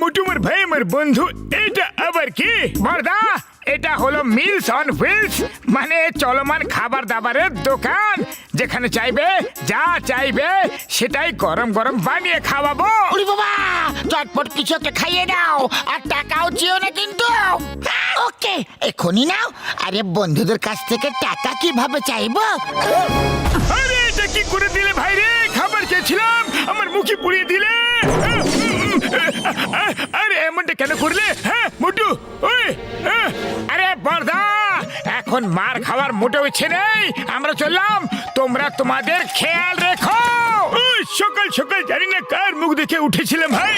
মোটুমার ভাই আমার বন্ধু, এটা আবার কি? বর্দা, এটা হলো মিলস অন হুইলস, মানে চলমান খাবার দাবারের দোকান। যেখানে চাইবে যা চাইবে সেটাই গরম গরম বানিয়ে খাওয়াবো। ওরে বাবা, চটপট কিছু একটা খাইয়ে দাও, আর টাকাও চেও না কিন্তু। ওকে, এখনই নাও। আরে বন্ধুদের কাছ থেকে টাকা কিভাবে চাইবো? আরে এটা কি করে দিলে ভাই রে? খাবার চেয়েছিলাম, আমার মুখে পুড়িয়ে দিলে। আরে এমনটা কেন করলে? হ্যাঁ মোটু, ওই আরে বর্দা, এখন মার খাওয়ার মোটেও ইচ্ছে নেই। আমরা চললাম, তোমরা তোমাদের খেয়াল রেখো। সকাল সকাল জানি না কার মুখ দেখে উঠেছিলাম ভাই।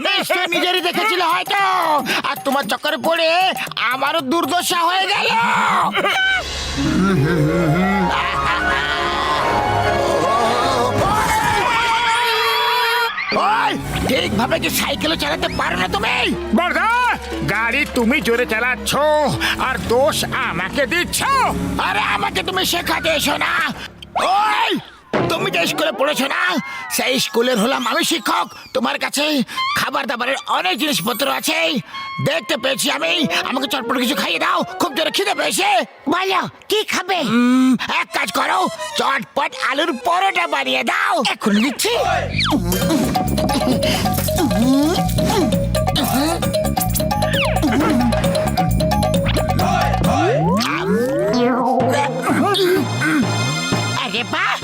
নিশ্চয় নিজেরই দেখেছিল হয়তো, আর তোমার চক্করে পড়ে আমারও দুর্দশা হয়ে গেল। ঠিকভাবে কি সাইকেলও চালাতে পারো না তুমি? বর্দা, গাড়ি তুমি জোরে চালাচ্ছ আর দোষ আমাকে দিচ্ছ। আরে আমাকে তুমি শেখাতে এসো না। ওই তুমি যে স্কুলে পড়েছো না, সেই স্কুলের হলাম আমি শিক্ষক। তোমার কাছে খাবার দাবারের অনেক জিনিসপত্র আছে, দেখতে পেয়েছি আমি। আমাকে চটপট কিছু খাইয়ে দাও, খুব জোরে খিদে পেয়েছে। বলো কি খাবে? এক কাজ করো, চটপট আলুর পরোটা বানিয়ে দাও। এখন দিচ্ছি। আরে বাহ,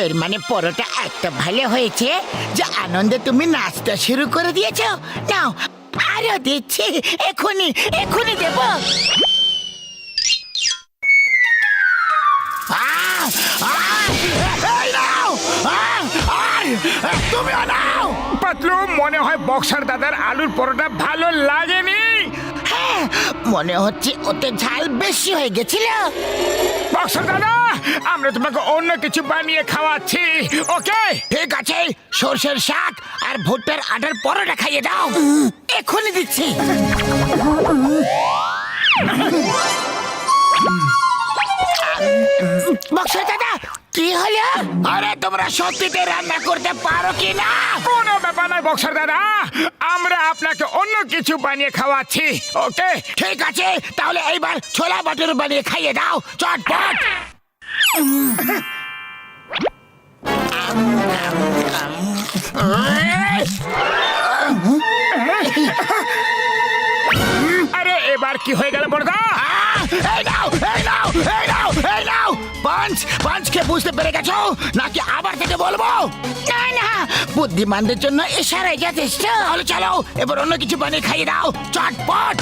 এর মানে পরোটা এত ভালো হয়েছে যে আনন্দে তুমি নাচতে শুরু করে দিয়েছো। নাও আরো দিচ্ছি, এখনই এখনই দেব। তুমি নাও। পাতলু, মনে হয় বক্সার দাদার আলুর পরোটা ভালো লাগেনি। হ্যাঁ, মনে হচ্ছে ওতে ঝাল বেশি হয়ে গেছিল। বক্সার দাদা, আমরা তোমাকে অন্য কিছু বানিয়ে খাওয়াচ্ছি, ওকে? ঠিক আছে, সর্ষের শাক আর ভুট্টার আটার পরোটা খাইয়ে দাও। এখনই দিচ্ছি। বক্সার দাদা, কি হলো? আরে তোমরা সত্যিতে রান্না করতে পারো কি না? কোনো ব্যাপার নয় বক্সার দাদা, আমরা আপনাকে অন্য কিছু বানিয়ে খাওয়াচ্ছি, ওকে? ঠিক আছে, তাহলে এইবার ছোলা বাটুর বানিয়ে খাইয়ে দাও চটপট। আরে এবার কি হয়ে গেল বড়দা? এই নাও, এই নাও, এই নাও, এই নাও। পাঁচকে বুঝতে পেরে গেছো নাকি আবার থেকে বলবো? না না, বুদ্ধিমানদের জন্য ইশারাই যথেষ্ট। তাহলে চলো, এবার অন্য কিছু বানিয়ে খাইয়ে দাও চটপট।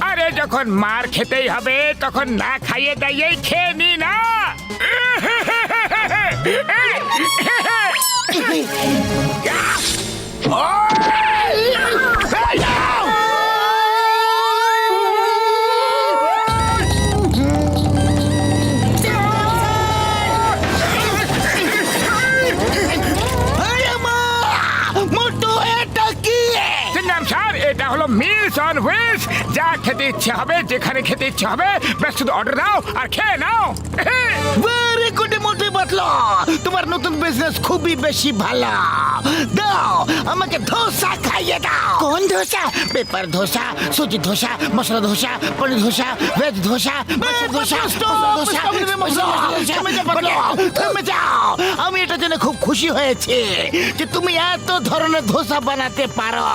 আরে যখন মার খেতেই হবে তখন না খাইয়ে দাইয়েই খেয়ে নি না। এটা হলো মিলস অন হুইলস। যা খেতে ইচ্ছে হবে, যেখানে খেতে ইচ্ছে হবে, ব্যাস শুধু অর্ডার দাও আর খেয়ে নাও। ভেরি গুড মোটে বাতলা, তোমার নতুন বিজনেস খুবই বেশি ভালো। দাও আমাকে ধোসা খাইয়ে দাও। কোন ধোসা? পেপার ধোসা, সুজি ধোসা, মশলা ধোসা, পনির ধোসা, ভেজ ধোসা, মশলা ধোসা, থেমে যাও। আমি এটা জেনে খুব খুশি হয়েছি যে তুমি এত ধরনের ধোসা বানাতে পারো,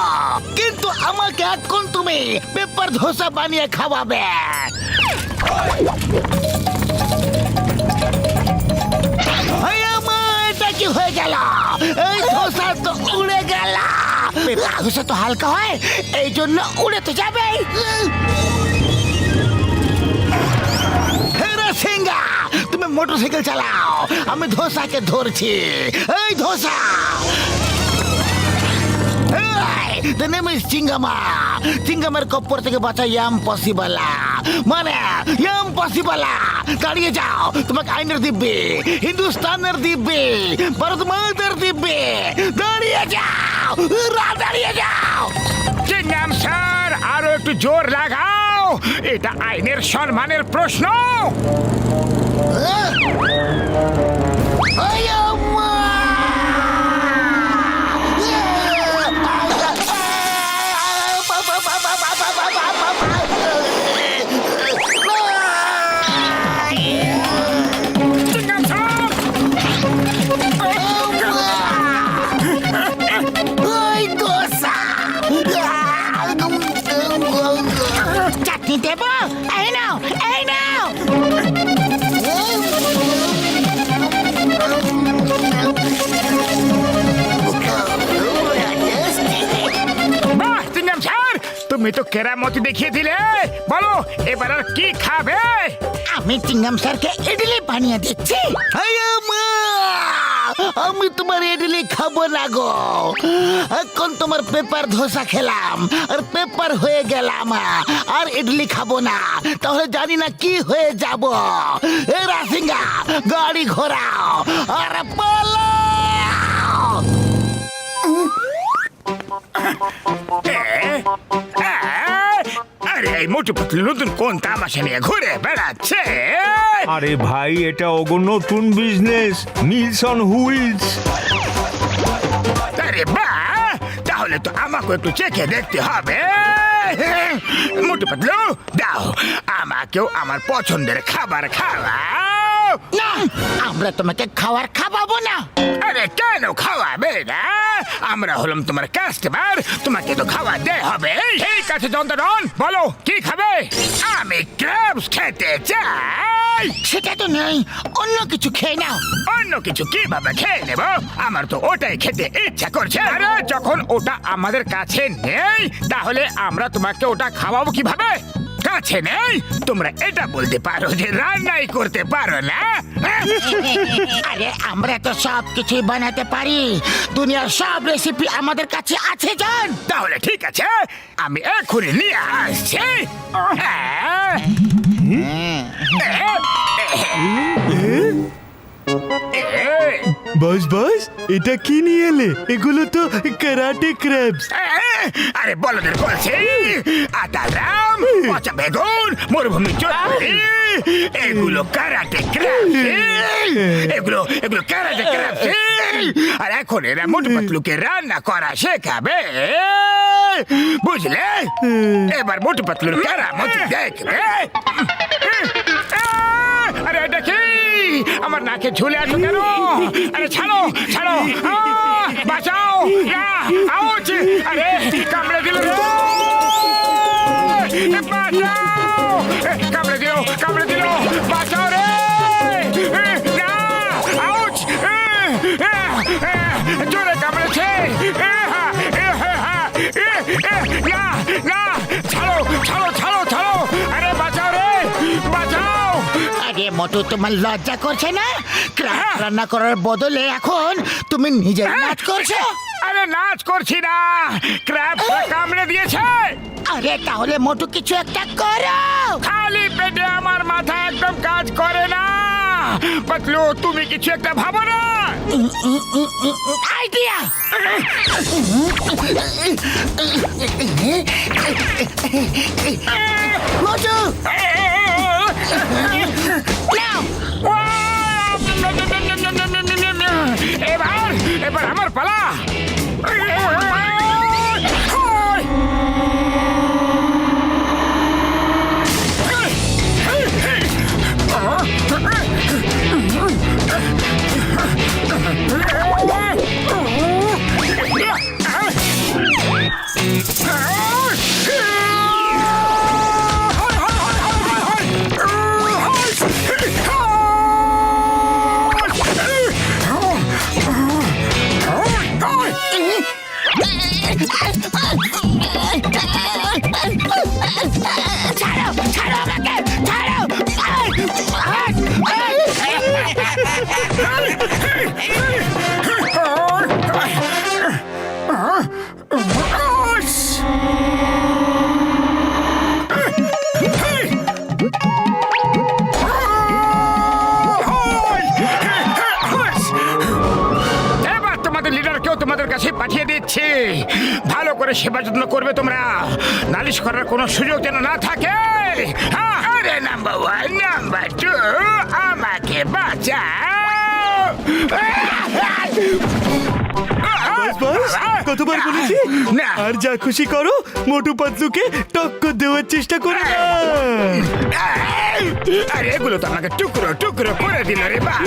কিন্তু আমাকে এখন তুমি পেপার ধোসা বানিয়ে খাওয়াবে। এটা কি হয়ে গেল? এই ধোসা তো উড়ে গেল। পেপার ধোসা তো হালকা হয়, এই জন্য উড়ে তো যাবে। সিংহা, তুমি মোটরসাইকেল চালাও, আমি ধোসাকে ধরছি। এই ধোসা, the name is চিঙ্গামা। চিঙ্গামের কপ্পর থেকে বাঁচা ইম্পসিবল, মানে ইম্পসিবল। দাঁড়িয়ে যাও, তোমাকে আইনের দিব্যে, হিন্দুস্তানের দিব্যে, ভারত মাতার দিব্যে। দাঁড়িয়ে যাও, দাঁড়িয়ে যাও। চিঙ্গাম স্যার, আরো একটু জোর লাগাও, এটা আইনের সম্মানের প্রশ্ন। চাটনি দেবো? এই নাও, এই নাও। বাহ চিংগাম স্যার, তুমি তো কেরামতি দেখিয়ে দিলে। বলো এবার আর কি খাবে? আমি চিংগাম স্যারকে ইডলি বানিয়ে দিচ্ছি। আমি তোমার ইডলি খাবো না গো। এখন তোমার পেপার ধোসা খেলাম আর পেপার হয়ে গেলাম, আর ইডলি খাবো না। তাহলে জানি না কি হয়ে যাব। এ রাসিঙ্গা, গাড়ি ঘোরাও আর পালাও। আরে এই মোটু পাতলু নতুন কোন তামাশা নিয়ে ঘুরে বেড়াচ্ছে? আরে ভাই, এটা ওগো নতুন বিজনেস, মিলস অন হুইলস। আরে বাহ, তাহলে তো আমাকে একটু চেখে দেখতে হবে। মোটু পাতলু দাও, আমাকেও আমার পছন্দের খাবার খাওয়াও। না, আমরা তোমাকে খাবার খাওয়াবো না। আরে কেন খাওয়াবে না? আমরা হলাম তোমার কাস্টমার, তোমাকে তো খাওয়াতে হবে। ঠিক আছে যন্ত্রণ, বলো কি খাবে? আমি ক্র্যাবস খেতে চাই। সেটা তো নেই, অন্য কিছু খেয়ে নাও। অন্য কিছু কিভাবে খেয়ে নেব? আমার তো ওটাই খেতে ইচ্ছা করছে। আরে যখন ওটা আমাদের কাছে নেই, তাহলে আমরা তোমাকে ওটা খাওয়াবো কিভাবে? কাছে নেই, তোমরা এটা বলতে পারো যে রান্নাই করতে পারো না। আরে আমরা তো সব কিছুই বানাতে পারি, দুনিয়ার সব রেসিপি আমাদের কাছে আছে জান। তাহলে ঠিক আছে, আমি এক্ষুনি নিয়ে আসছি। বস বস, এটা কি নিয়ে এলে? এগুলো তো ক্যারাটে ক্র্যাবস। আরে বলদের বলছি, আতারাম, পচা বেগুন, মরুভূমি চটপটি, এগুলো কারাটে ক্র্যাবস। এগুলো এগুলো কারাটে ক্র্যাবস। আর এখন এরা মোটু পাতলুকে রান্না করা শেখাবে, বুঝলে? এবার মোটু পাতলুর কেরামতি দেখবে। আরে এটা কি? আমার নাকে ঝুলে আছো কেন? আরে ছাড়ো ছাড়ো, বাঁচাও! আউচ! আরে কামড়ে দিল রে! বাঁচাও! কামড়ে দিল, কামড়ে দিল! বাঁচাও রে! না! আউচ! জোরে কামড়েছে! না! না! ছাড়ো ছাড়ো ছাড়ো ছাড়ো! আরে বাঁচাও রে! বাঁচাও! আরে মোটু, তোমার লজ্জা করছে না? ক্র্যাব রান্না করার বদলে এখন তুমি নিজে নাচ করছো। আরে নাচ করছি না, ক্র্যাব কামড়ে দিয়েছে। আরে তাহলে মোটু কিছু একটা করো। খালি পেটে আমার মাথা একদম কাজ করে না। পাতলু, তুমি কিছু একটা ভাবো না। আইডিয়া! মোটু নাও। এবার এবার আমার পালা। ছাড়ো ছাড়ো আমাকে, ছাড়ো! এবার তোমাদের লিডারকেও তোমাদের কাছে পাঠিয়ে দিচ্ছি। ভালো করে সেবা যত্ন করবে তোমরা, নালিশ করার কোনো সুযোগ যেন না থাকে। আরে নাম্বার 1 নাম্বার 2, আমার আমাকে বাঁচাও। বাস বাস কতবার বলেছি না। আর যা খুশি করো, মোটু পাতলুকে টক্কর দেওয়ার চেষ্টা করো না। আরে এগুলো তো আমাকে টুকরো টুকরো করে দিল রে বাবা।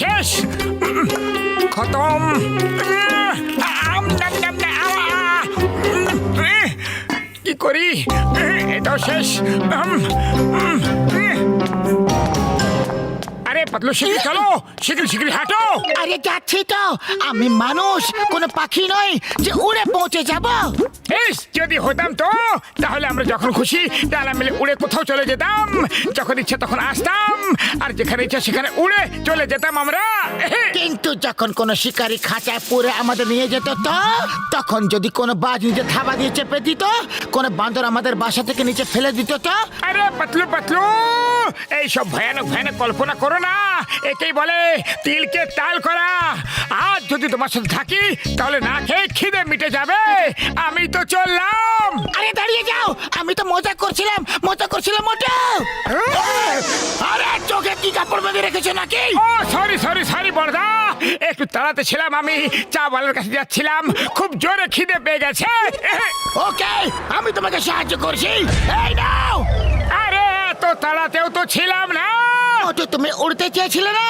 শেষ, খতম। কি করি, এটাও শেষ। আরে পাতলু শিগগির চলো, শিগগির শিগগির হাঁটো। আরে যাচ্ছি তো, আমি মানুষ, কোনো পাখি নয় যে উড়ে পৌঁছে যাব। ইস, যদি হতাম তো তাহলে আমরা যখন খুশি ডালা মিলে উড়ে কোথাও চলে যেতাম, যখন ইচ্ছে তখন আসতাম, আর যেখানে ইচ্ছে সেখানে উড়ে চলে যেতাম আমরা। কিন্তু যখন কোনো শিকারী খাঁচায় পুরে আমাদের নিয়ে যেত তো, তখন যদি কোনো বাজ নিচে থাবা দিয়ে চেপে দিত, কোনো বান্দর আমাদের বাসা থেকে নিচে ফেলে দিত তো। আরে পাতলু পাতলু, এইসব ভয়ানক ভয়ানক কল্পনা করো না, একেই বলে তিলকে তাল করা। আজ যদি তোমার সাথে থাকি তাহলে না খেয়ে খিদে মিটে যাবে। আমি তো চললাম। আরে দাঁড়িয়ে যাও, আমি তো মজা করছিলাম মোটা। আরে চোখে কি কাপড় বেঁধে রেখেছো নাকি? ও সরি সরি সরি বড়দা, একটু তাড়াতে ছিলাম, আমি চা বালার কাছে যাচ্ছিলাম, খুব জোরে খিদে পেয়ে গেছে। ওকে, আমি তোমাকে সাহায্য করছি। এই নাও। আরে এত তাড়াতেও তো ছিলাম না। মোটু, তুমি উড়তে চেয়েছিলে না?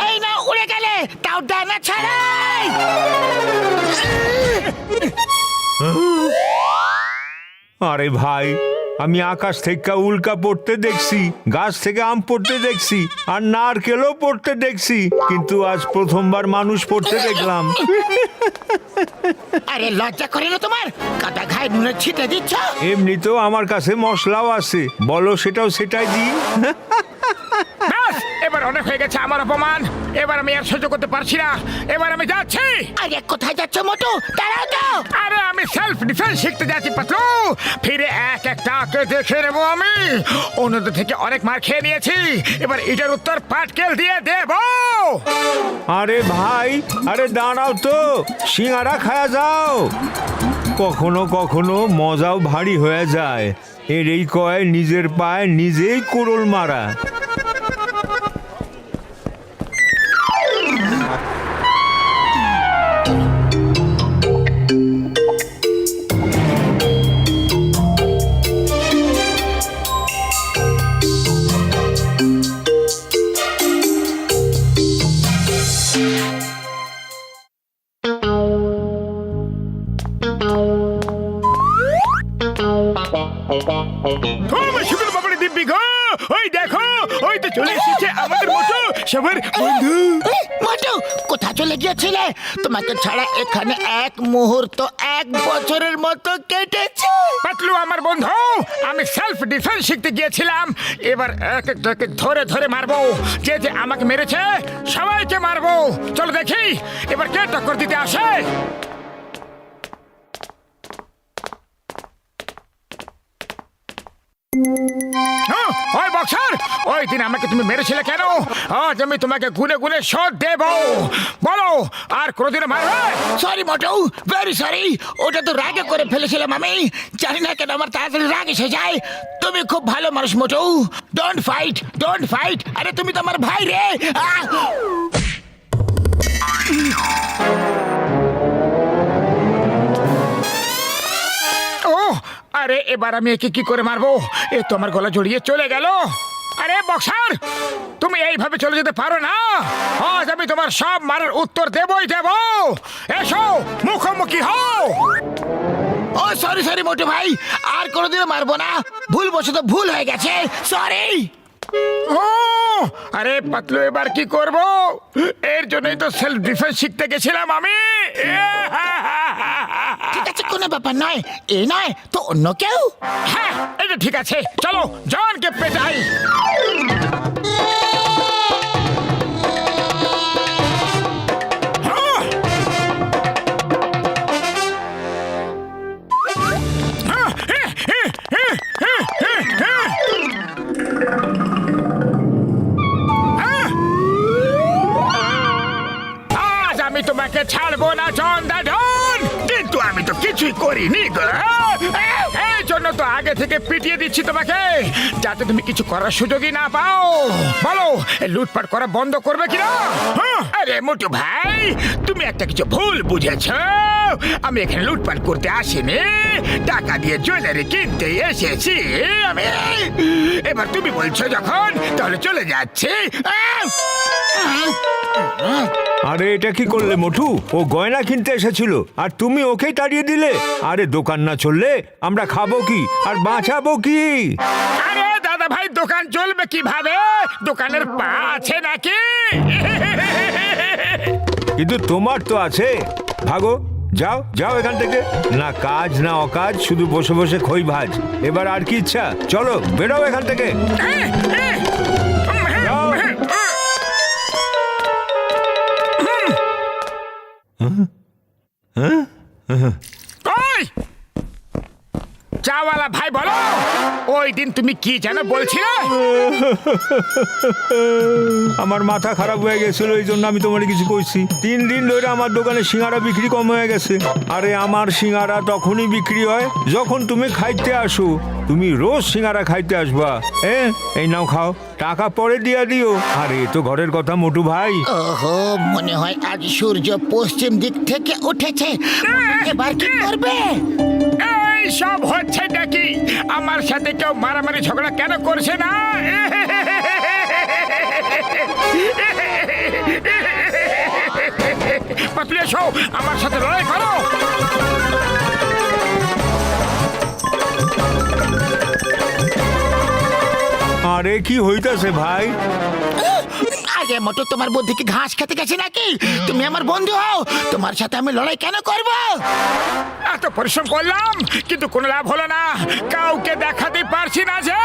এই নাও, উড়ে গেলে, তাও ডানা ছাড়াই। আরে ভাই, আমি আকাশ থেকে উল্কা পড়তে দেখছি, গাছ থেকে আম পড়তে দেখছি, আর নারকেলও পড়তে দেখছি, কিন্তু আজ প্রথমবার মানুষ পড়তে দেখলাম। আরে লজ্জা করে না তোমার? কাটা ঘায়ে নুনের ছিটে দিচ্ছ। এমনিতেও আমার কাছে মশলাও আছে, বলো সেটাই দিই। ব্যাস, এবার অনেক হয়ে গেছে আমার অপমান। এবার আমি আর সহ্য করতে পারছি না, এবার আমি যাচ্ছি। আরে কোথায় যাচ্ছ মোটু? দাঁড়াও তো। আরে আমি সেলফ ডিফেন্স শিখতে যাচ্ছি পাতলু, ফিরে এক একটাকে দেখে নেবো আমি। অন্যদের থেকে অনেক মার খেয়ে নিয়েছি, এবার এটার উত্তর পাটকেল দিয়ে দেবো। আরে ভাই, আরে দাঁড়াও তো, সিঙ্গারা খায়া যাও। কখনো কখনো মজাও ভারী হয়ে যায়, এরই কয় নিজের পায়ে নিজেই কোড়ল মারা। দিব্যি গো, ওই দেখো, ওই তো চলে এসেছে আমাদের মোটু, সবার বন্ধু। মোটু, কোথা চলে গিয়েছিলে? তোমাকে ছাড়া এখানে এক মুহূর্ত 1 বছরের মতো কেটেছে। পাতলু আমার বন্ধু, আমি সেলফ ডিফেন্স শিখতে গিয়েছিলাম, এবার এক একটাকে ধরে ধরে মারবো। যে যে আমাকে মেরেছে সবাইকে মারবো। চলো দেখি এবার কে টক্কর দিতে আসে। ওই বক্সার, ওই দিন আমাকে তুমি মেরেছিলে কেন? আজ আমি তোমাকে গুনে গুনে শোধ দেব। বলো, আর কোনোদিনও মারবে? সরি মোটু, ভেরি সরি। ওটা তো রাগে করে ফেলেছিলাম আমি। জানি না কেন আমার তাড়াতাড়ি রাগ এসে যায়। তুমি খুব ভালো মানুষ মোটু। Don't fight, don't fight. আরে তুমি তো আমার ভাই রে। ও আরে, এবার আমি একে কি করে মারবো? এ তো আমার গলা জড়িয়ে চলে গেল। আরে বক্সার, তুমি এইভাবে চলে যেতে পারো না। আজ আমি তোমার সব মারার উত্তর দেবই দেব। এসো, মুখোমুখি হও। ও সরি সরি মোটু ভাই, আর কোনোদিনও মারবো না। ভুলবশত ভুল হয়ে গেছে, সরি। ও আরে পাতলু, এবার কি করব? এর জন্যই তো সেলফ ডিফেন্স শিখতে গেছিলাম আমি। ঠিক আছে, কোনো ব্যাপার নয়। এ নয় তো অন্য কেউ। হ্যাঁ, এটা ঠিক আছে, চলো জনকে পেটাই। তোমাকে ছাড়বো না চন্দ্রধন। কিন্তু আমি তো কিছুই করিনি গো। এই জন্য তো আগে থেকে পিটিয়ে দিচ্ছি তোমাকে, যাতে তুমি কিছু করার সুযোগই না পাও। বলো, এই লুটপাট করা বন্ধ করবে কিনা? আরে মোটু ভাই, তুমি একটা কিছু ভুল বুঝেছ। আমি এখানে লুটপাট করতে আসিনি, টাকা দিয়ে জুয়েলারি কিনতে এসেছি আমি। এবার তুমি বলছো যখন, তাহলে চলে যাচ্ছি। আরে এটা কি করলে মোটু? ও গয়না কিনতে এসেছিল আর তুমি ওকেই তাড়িয়ে দিলে। আরে দোকান না চললে আমরা খাবো কি আর বাঁচাবো কি? আরে দাদা ভাই, দোকান চলবে কিভাবে? দোকানের পা আছে নাকি? কিন্তু তোমার তো আছে। ভাগো, যাও যাও এখান থেকে। না কাজ না অকাজ, শুধু বসে বসে খই ভাজ। এবার আর কি ইচ্ছা? চলো বেরো এখান থেকে। যাও। ওই চাওয়ালা ভাই, বলো ওই দিন তুমি কি যেন বলছিলে? আমার মাথা খারাপ হয়ে গেছিল, এই জন্য আমি তোমার কিছু কইছি। 3 দিন ধরে আমার দোকানে সিঙ্গারা বিক্রি কম হয়ে গেছে। আরে আমার সিঙ্গারা তখনই বিক্রি হয় যখন তুমি খাইতে আসো। তুমি রোজ সিঙ্গারা খাইতে আসবা। এই নাও খাও, টাকা পরে দিয়া দিও। আরে তো ঘরের কথা মোটু ভাই। ওহো, মনে হয় আজ সূর্য পশ্চিম দিক থেকে উঠেছে। এবার কি করবে? এই সব হচ্ছে নাকি? আমার সাথে কেউ মারামারি ঝগড়া কেন করছে না? পাতলু, এসো আমার সাথে লড়াই করো। আরে কি হইতাছে ভাই? আগে মতো তোমার বুদ্ধি কি ঘাস খেতে গেছে নাকি? তুমি আমার বন্ধু হও, তোমার সাথে আমি লড়াই কেন করব? এত পরিশ্রম করলাম কিন্তু কোনো লাভ হলো না। কাউকে দেখাতে পারছি না যে।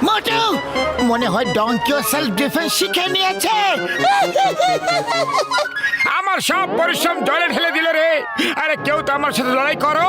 মোটু, মনে হয় ডঙ্কিও সেলফ ডিফেন্স শিখে নিয়েছে। আমার সব পরিশ্রম জলে ঢেলে দিল রে। আরে কেউ তো আমার সাথে লড়াই করো।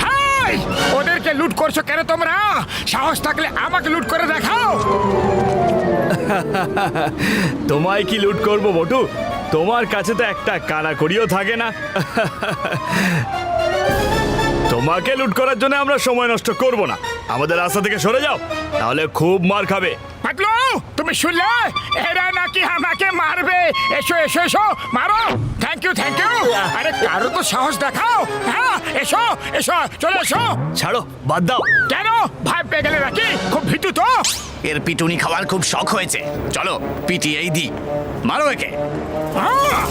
হাই! ওদেরকে লুট করছো কেন তোমরা? সাহস থাকলে আমাকে লুট করে দেখাও। তোমায় কি লুট করব বটু? তোমার কাছে তো একটা কানাকড়িও থাকে না। তোমাকে লুট করার জন্য আমরা সময় নষ্ট করব না। আমাদের রাস্তা থেকে সরে যাও, তাহলে খুব মার খাবে। পাতলু, তুমি শুনলে? এরা নাকি আমাকে মারবে। এসো এসো এসো, মারো। Thank you thank you. আরে কারো তো সাহস দেখাও। হ্যাঁ, এসো এসো, চলে এসো। ছাড়ো, বাদ দাও। কেন ভয় পেয়ে গেলে নাকি? খুব ভীতু তো। এর পিটুনি খাওয়ার খুব শখ হয়েছে। চলো পিটিয়েই দি, মারো একে। আহ!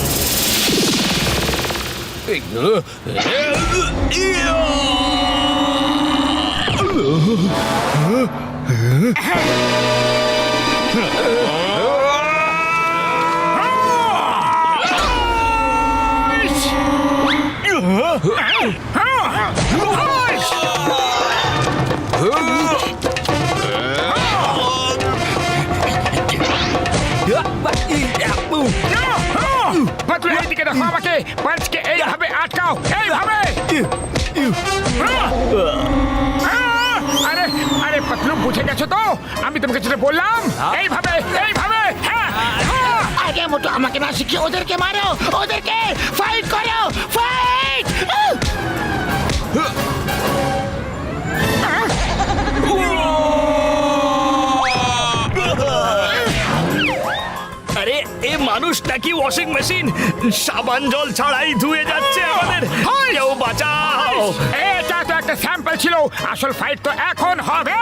পাতলু, এইদিকে দেখো আমাকে। পাঁচকে এইভাবে আটকাও, এইভাবে। আরে আরে পাতলু, বুঝে গেছো তো? আমি তোমাকে যেটা বললাম, এইভাবে এইভাবে। হ্যাঁ, আগে মোটু আমাকে না শিখিয়ে ওদেরকে মারো, ওদেরকে ফাইট করো, ফাইট! আরে এ মানুষটা কি ওয়াশিং মেশিন? সাবান জল ছাড়াই ধুয়ে যাচ্ছে আমাদের। কেউ বাঁচাও! এটা তো একটা স্যাম্পল ছিল, আসল ফাইট তো এখন হবে।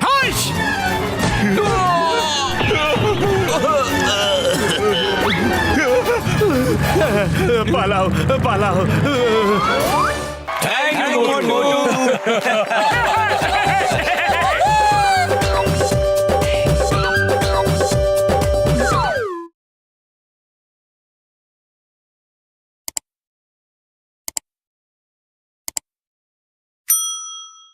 হাইস! পালাও পালাও। Thank you